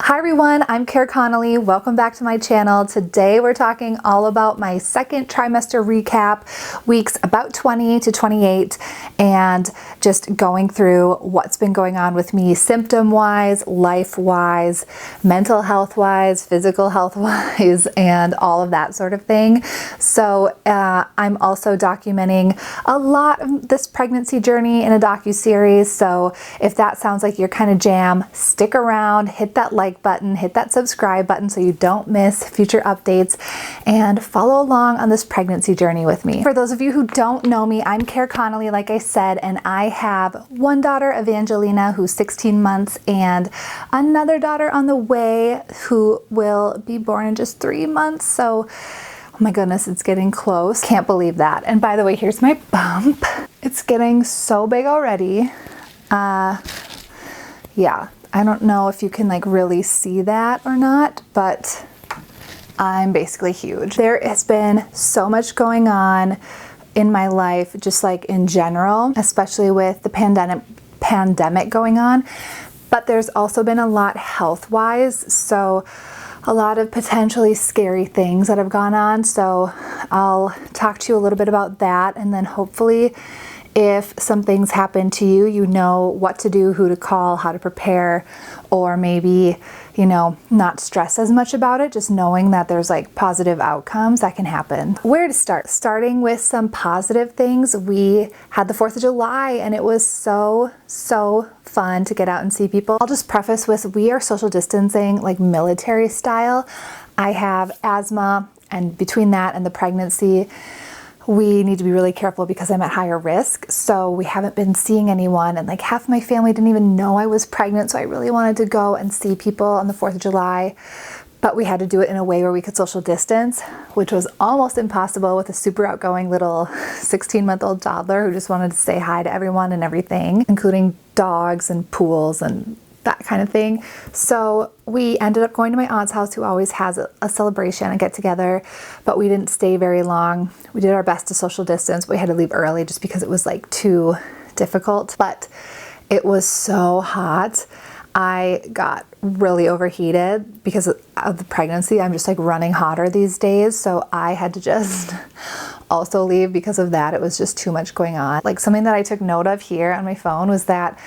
Hi everyone, I'm Connelly. Welcome back to my channel. Today we're talking all about my second trimester recap, weeks about 20 to 28, and just going through what's been going on with me symptom-wise, life-wise, mental health-wise, physical health-wise, and all of that sort of thing. So I'm also documenting a lot of this pregnancy journey in a docu-series. So if that sounds like your kind of jam, stick around, hit that like button, hit that subscribe button so you don't miss future updates, and follow along on this pregnancy journey with me. For those of you who don't know me, I'm Connelly, like I said, and I have one daughter, Evangelina, who's 16 months, and another daughter on the way who will be born in just 3 months. So, oh my goodness, it's getting close. Can't believe that. And by the way, here's my bump. It's getting so big already. Yeah. I don't know if you can like really see that or not, but I'm basically huge. There has been so much going on in my life, just like in general, especially with the pandemic going on, but there's also been a lot health-wise, so a lot of potentially scary things that have gone on. So I'll talk to you a little bit about that, and then hopefully if some things happen to you, you know what to do, who to call, how to prepare, or maybe, you know, not stress as much about it, just knowing that there's like positive outcomes that can happen. Where to start? Starting with some positive things. We had the 4th of July and it was so fun to get out and see people. I'll just preface with, we are social distancing like military style. I have asthma, and between that and the pregnancy, we need to be really careful because I'm at higher risk. So we haven't been seeing anyone, and like half my family didn't even know I was pregnant. So I really wanted to go and see people on the 4th of July, but we had to do it in a way where we could social distance, which was almost impossible with a super outgoing little 16-month-old toddler who just wanted to say hi to everyone and everything, including dogs and pools and that kind of thing. So we ended up going to my aunt's house, who always has a celebration, a get together, but we didn't stay very long. We did our best to social distance. We had to leave early just because it was like too difficult, but it was so hot. I got really overheated because of the pregnancy. I'm just like running hotter these days. So I had to just also leave because of that. It was just too much going on. Like something that I took note of here on my phone was that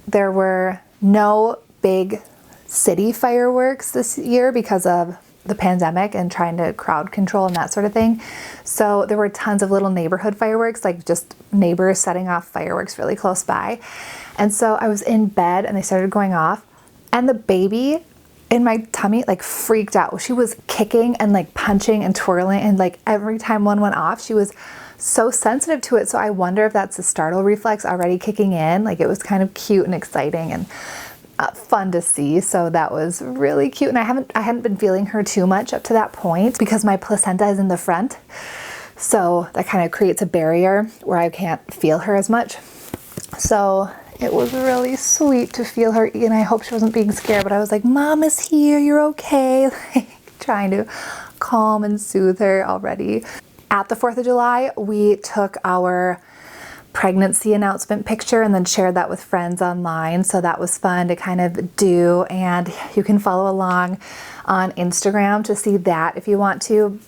there were no big city fireworks this year because of the pandemic and trying to crowd control and that sort of thing. So there were tons of little neighborhood fireworks, like just neighbors setting off fireworks really close by. And so I was in bed and they started going off, and the baby in my tummy like freaked out. She was kicking and like punching and twirling, and like every time one went off, she was so sensitive to it. So I wonder if that's the startle reflex already kicking in. Like it was kind of cute and exciting and fun to see. So that was really cute. And I hadn't been feeling her too much up to that point because my placenta is in the front. So that kind of creates a barrier where I can't feel her as much. So it was really sweet to feel her, and I hope she wasn't being scared, but I was like, Mom is here, you're okay. Like trying to calm and soothe her already. At the 4th of July, we took our pregnancy announcement picture and then shared that with friends online. So that was fun to kind of do, and you can follow along on Instagram to see that if you want to.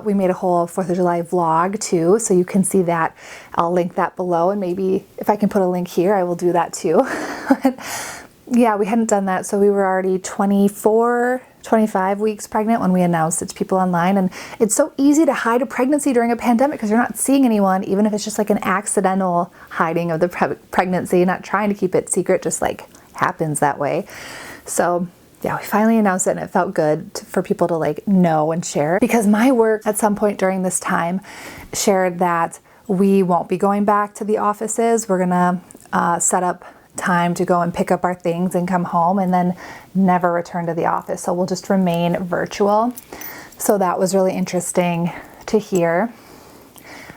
We made a whole 4th of July vlog too, so you can see that. I'll link that below, and maybe if I can put a link here, I will do that too. Yeah, we hadn't done that, so we were already 25 weeks pregnant when we announced it to people online. And it's so easy to hide a pregnancy during a pandemic because you're not seeing anyone, even if it's just like an accidental hiding of the pregnancy, not trying to keep it secret, just like happens that way. So yeah, we finally announced it, and it felt good for people to like know and share, because my work at some point during this time shared that we won't be going back to the offices. We're gonna set up time to go and pick up our things and come home, and then never return to the office. So we'll just remain virtual. So that was really interesting to hear.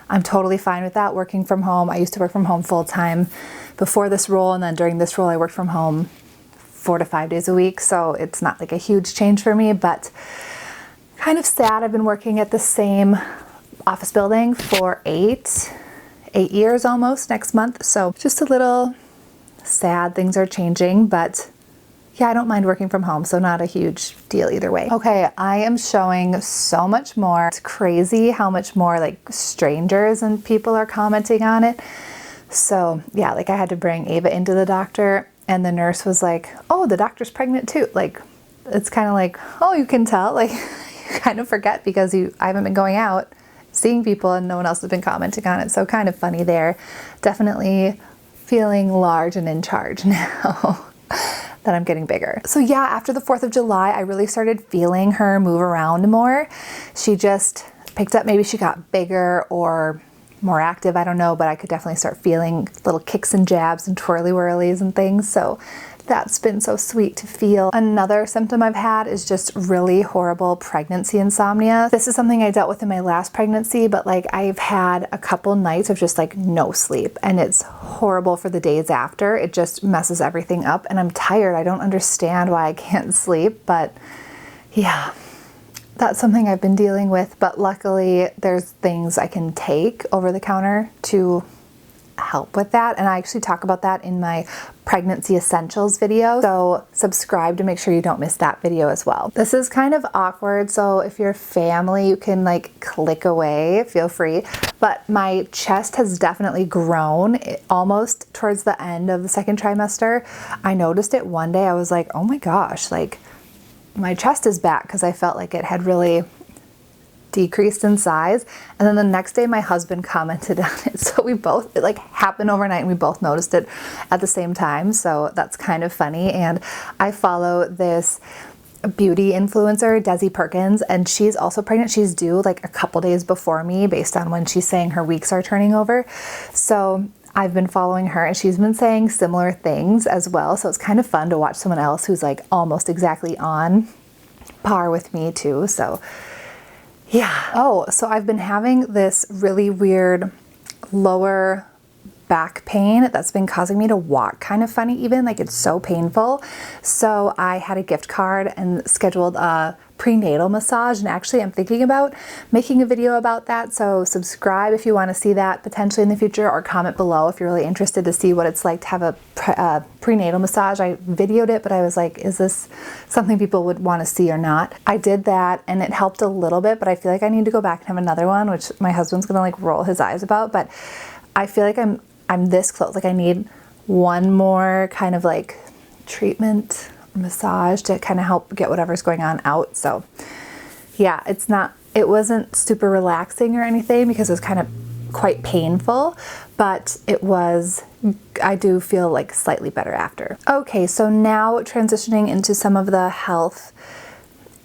I'm totally fine with that, working from home. I used to work from home full time before this role, and then during this role I worked from home 4 to 5 days a week. So it's not like a huge change for me, but kind of sad. I've been working at the same office building for 8 years almost next month. So just a little sad. Things are changing, but yeah, I don't mind working from home, so not a huge deal either way. Okay, I am showing so much more. It's crazy how much more like strangers and people are commenting on it. So yeah, like I had to bring Ava into the doctor and the nurse was like, oh, the doctor's pregnant too. Like, it's kind of like, oh, you can tell. Like, you kind of forget because I haven't been going out seeing people and no one else has been commenting on it. So kind of funny there. Definitely feeling large and in charge now. That I'm getting bigger. So yeah, after the 4th of July, I really started feeling her move around more. She just picked up, maybe she got bigger or more active, I don't know, but I could definitely start feeling little kicks and jabs and twirly whirlies and things. So that's been so sweet to feel. Another symptom I've had is just really horrible pregnancy insomnia. This is something I dealt with in my last pregnancy, but like I've had a couple nights of just like no sleep and it's horrible for the days after. It just messes everything up and I'm tired. I don't understand why I can't sleep, but yeah, that's something I've been dealing with. But luckily there's things I can take over the counter to help with that, and I actually talk about that in my pregnancy essentials video, so subscribe to make sure you don't miss that video as well. This is kind of awkward, so if you're family you can like click away, feel free, but my chest has definitely grown almost towards the end of the 2nd trimester. I noticed it one day. I was like, oh my gosh, like my chest is back, because I felt like it had really decreased in size. And then the next day my husband commented on it, so we both, it like happened overnight and we both noticed it at the same time, so that's kind of funny. And I follow this beauty influencer, Desi Perkins, and she's also pregnant. She's due like a couple days before me based on when she's saying her weeks are turning over. So I've been following her and she's been saying similar things as well, so it's kind of fun to watch someone else who's like almost exactly on par with me too. So yeah. Oh, so I've been having this really weird lower back pain that's been causing me to walk kind of funny even, like it's so painful. So I had a gift card and scheduled a prenatal massage, and actually I'm thinking about making a video about that, so subscribe if you want to see that potentially in the future, or comment below if you're really interested to see what it's like to have a prenatal massage. I videoed it, but I was like, is this something people would want to see or not? I did that and it helped a little bit, but I feel like I need to go back and have another one, which my husband's gonna like roll his eyes about, but I feel like I'm this close. Like I need one more kind of like treatment massage to kind of help get whatever's going on out. So yeah, it wasn't super relaxing or anything because it was kind of quite painful, but I do feel like slightly better after. Okay, so now transitioning into some of the health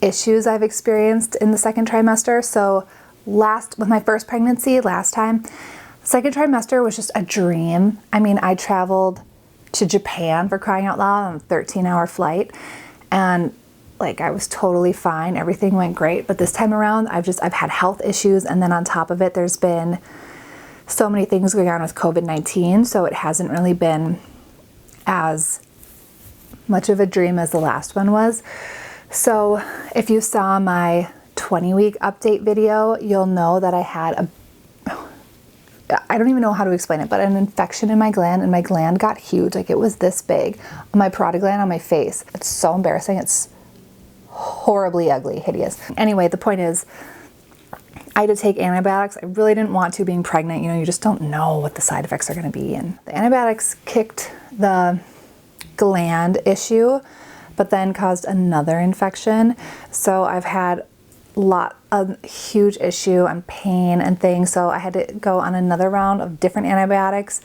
issues I've experienced in the 2nd trimester. So with my first pregnancy last time, 2nd trimester was just a dream. I mean, I traveled to Japan, for crying out loud, on a 13-hour flight, and like I was totally fine. Everything went great. But this time around, I've had health issues, and then on top of it, there's been so many things going on with COVID-19, so it hasn't really been as much of a dream as the last one was. So if you saw my 20-week update video, you'll know that I had I don't even know how to explain it, but an infection in my gland, and my gland got huge. Like it was this big. My parotid gland on my face. It's so embarrassing. It's horribly ugly, hideous. Anyway, the point is, I had to take antibiotics. I really didn't want to, being pregnant. You know, you just don't know what the side effects are going to be. And the antibiotics kicked the gland issue, but then caused another infection. So I've had a huge issue and pain and things, so I had to go on another round of different antibiotics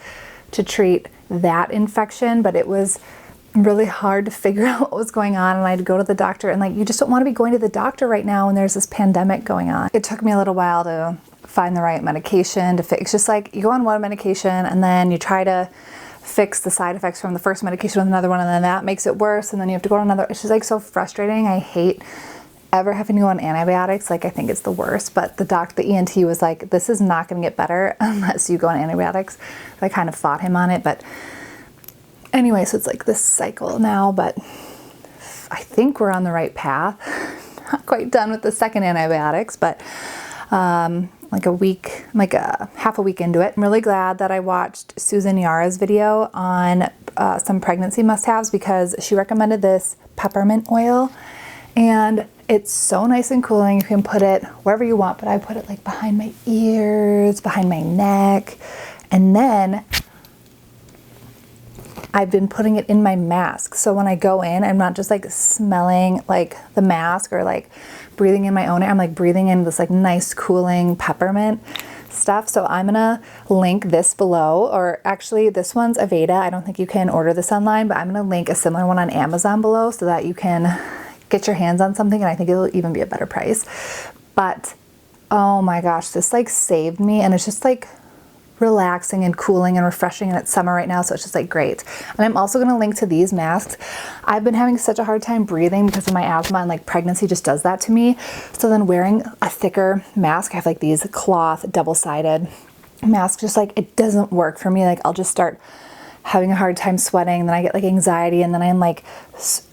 to treat that infection, but it was really hard to figure out what was going on, and I had to go to the doctor, and like, you just don't want to be going to the doctor right now when there's this pandemic going on. It took me a little while to find the right medication to fix. It's just like you go on one medication and then you try to fix the side effects from the first medication with another one, and then that makes it worse, and then you have to go on another. It's just like so frustrating. I hate ever having to go on antibiotics. Like I think it's the worst, but the ENT was like, this is not going to get better unless you go on antibiotics. I kind of fought him on it, but anyway, so it's like this cycle now, but I think we're on the right path. Not quite done with the second antibiotics, but like a week, like a half a week into it. I'm really glad that I watched Susan Yara's video on some pregnancy must-haves, because she recommended this peppermint oil, and it's so nice and cooling. You can put it wherever you want, but I put it like behind my ears, behind my neck, and then I've been putting it in my mask. So when I go in, I'm not just like smelling like the mask or like breathing in my own air. I'm like breathing in this like nice cooling peppermint stuff. So I'm gonna link this below, or actually this one's Aveda. I don't think you can order this online, but I'm gonna link a similar one on Amazon below so that you can get your hands on something, and I think it'll even be a better price. But oh my gosh, this like saved me, and it's just like relaxing and cooling and refreshing, and it's summer right now, so it's just like great. And I'm also going to link to these masks. I've been having such a hard time breathing because of my asthma, and like pregnancy just does that to me. So then wearing a thicker mask, I have like these cloth double-sided masks, just like it doesn't work for me. Like I'll just start having a hard time sweating, and then I get like anxiety, and then I'm like,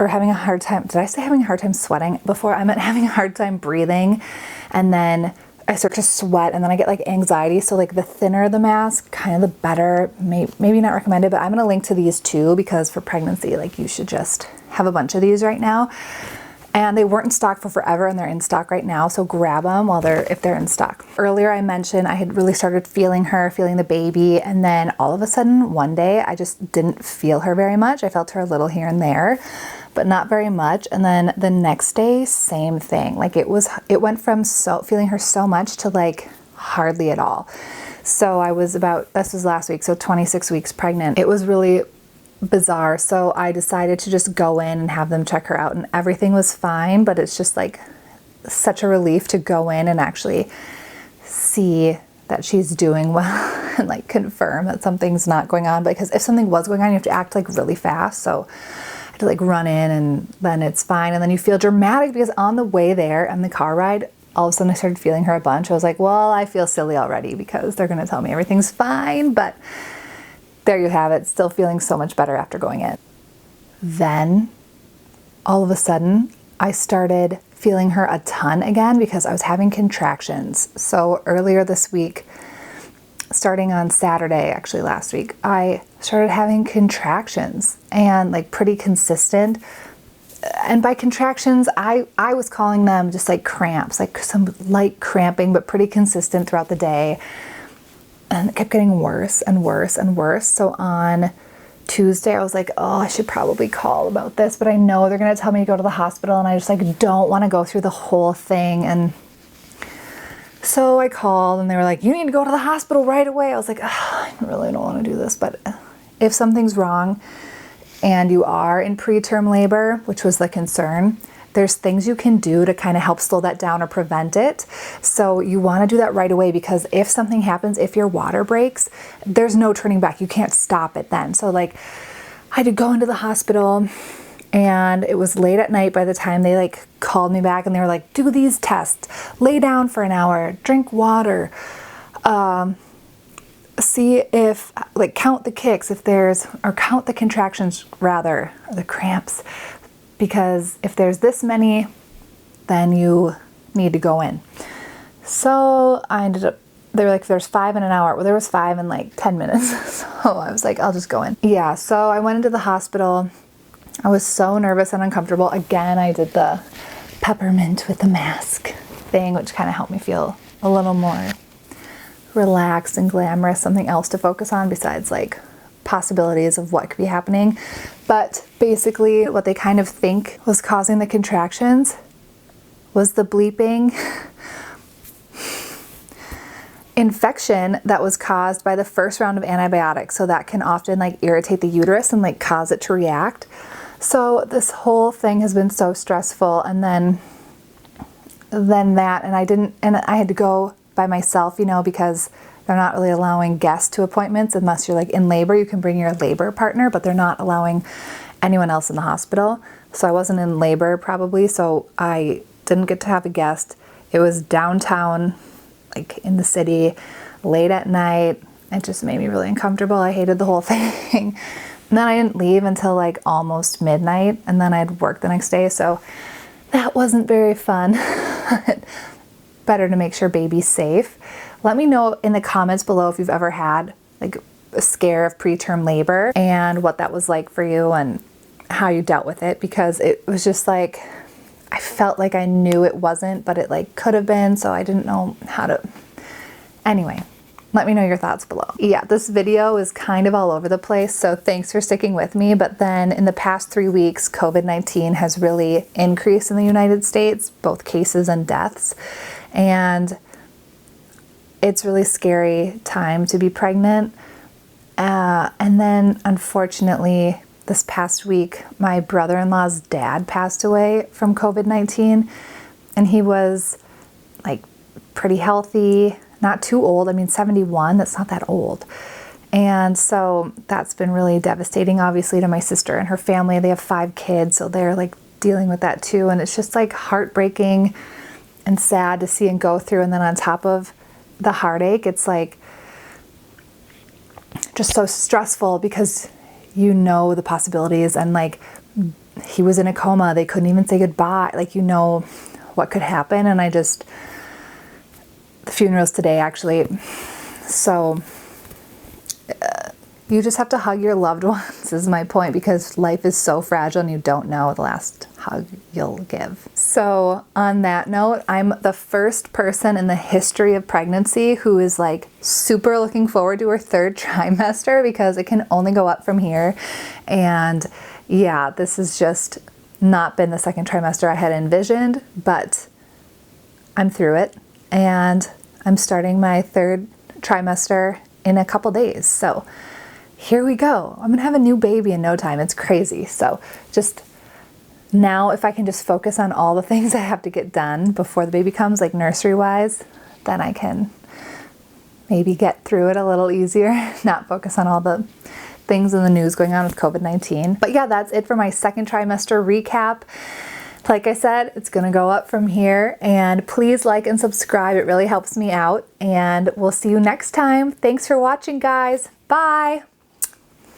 or having a hard time, did I say having a hard time sweating before? I meant having a hard time breathing, and then I start to sweat, and then I get like anxiety. So like the thinner the mask, kind of the better. Maybe not recommended, but I'm gonna link to these too, because for pregnancy, like you should just have a bunch of these right now. And they weren't in stock for forever, and they're in stock right now, so grab them while if they're in stock. Earlier I mentioned I had really started feeling the baby, and then all of a sudden one day I just didn't feel her very much. I felt her a little here and there, but not very much. And then the next day, same thing. Like it went from feeling her so much to like hardly at all. So I was this was last week, so 26 weeks pregnant. It was really bizarre. So I decided to just go in and have them check her out, and everything was fine, but it's just like such a relief to go in and actually see that she's doing well and like confirm that something's not going on. Because if something was going on, you have to act like really fast. So I had to like run in, and then it's fine. And then you feel dramatic because on the way there and the car ride, all of a sudden I started feeling her a bunch. I was like, well, I feel silly already because they're going to tell me everything's fine, but there you have it, still feeling so much better after going in. Then all of a sudden I started feeling her a ton again because I was having contractions. So earlier this week, starting on Saturday, actually last week, I started having contractions, and like pretty consistent. And by contractions, I was calling them just like cramps, like some light cramping, but pretty consistent throughout the day. And it kept getting worse and worse and worse. So on Tuesday, I was like, oh, I should probably call about this, but I know they're going to tell me to go to the hospital, and I just like don't want to go through the whole thing. And so I called, and they were like, you need to go to the hospital right away. I was like, oh, I really don't want to do this, but if something's wrong and you are in preterm labor, which was the concern, there's things you can do to kind of help slow that down or prevent it. So you want to do that right away, because if something happens, if your water breaks, there's no turning back. You can't stop it then. So like I had to go into the hospital, and it was late at night by the time they like called me back, and they were like, do these tests, lay down for an hour, drink water, see if like count the kicks or count the contractions rather, or the cramps. Because if there's this many, then you need to go in. So I ended up, they were like, there's 5 in an hour. Well, there was 5 in like 10 minutes. So I was like, I'll just go in. Yeah, so I went into the hospital. I was so nervous and uncomfortable. Again, I did the peppermint with the mask thing, which kind of helped me feel a little more relaxed and glamorous, something else to focus on besides like possibilities of what could be happening. But basically what they kind of think was causing the contractions was the bleeping infection that was caused by the first round of antibiotics. So that can often like irritate the uterus and like cause it to react. So this whole thing has been so stressful. And then that, and I had to go by myself, you know, because they're not really allowing guests to appointments unless you're like in labor. You can bring your labor partner, but they're not allowing anyone else in the hospital. So I wasn't in labor probably, so I didn't get to have a guest. It was downtown, like in the city, late at night. It just made me really uncomfortable. I hated the whole thing. And then I didn't leave until like almost midnight, and then I'd work the next day, so that wasn't very fun. better to make sure baby's safe. Let me know in the comments below if you've ever had like a scare of preterm labor and what that was like for you and how you dealt with it, because it was just like, I felt like I knew it wasn't, but it like could have been, so I didn't know how to. Anyway, let me know your thoughts below. Yeah, this video is kind of all over the place, so thanks for sticking with me. But then in the past 3 weeks, COVID-19 has really increased in the United States, both cases and deaths. And it's really scary time to be pregnant. And then unfortunately, this past week, my brother-in-law's dad passed away from COVID-19, and he was like pretty healthy, not too old. I mean, 71, that's not that old. And so that's been really devastating, obviously, to my sister and her family. They have 5 kids, so they're like dealing with that too. And it's just like heartbreaking and sad to see and go through. And then on top of the heartache, it's like just so stressful because you know the possibilities, and like he was in a coma, they couldn't even say goodbye, like you know what could happen. And the funeral's today actually, so you just have to hug your loved ones is my point, because life is so fragile and you don't know the last hug you'll give. So on that note, I'm the first person in the history of pregnancy who is like super looking forward to her 3rd trimester, because it can only go up from here. And yeah, this has just not been the 2nd trimester I had envisioned, but I'm through it and I'm starting my 3rd trimester in a couple days. So here we go. I'm gonna have a new baby in no time. It's crazy. So just now, if I can just focus on all the things I have to get done before the baby comes, like nursery wise, then I can maybe get through it a little easier, not focus on all the things in the news going on with COVID-19. But yeah, that's it for my 2nd trimester recap. Like I said, it's gonna go up from here, and please like and subscribe. It really helps me out, and we'll see you next time. Thanks for watching, guys. Bye.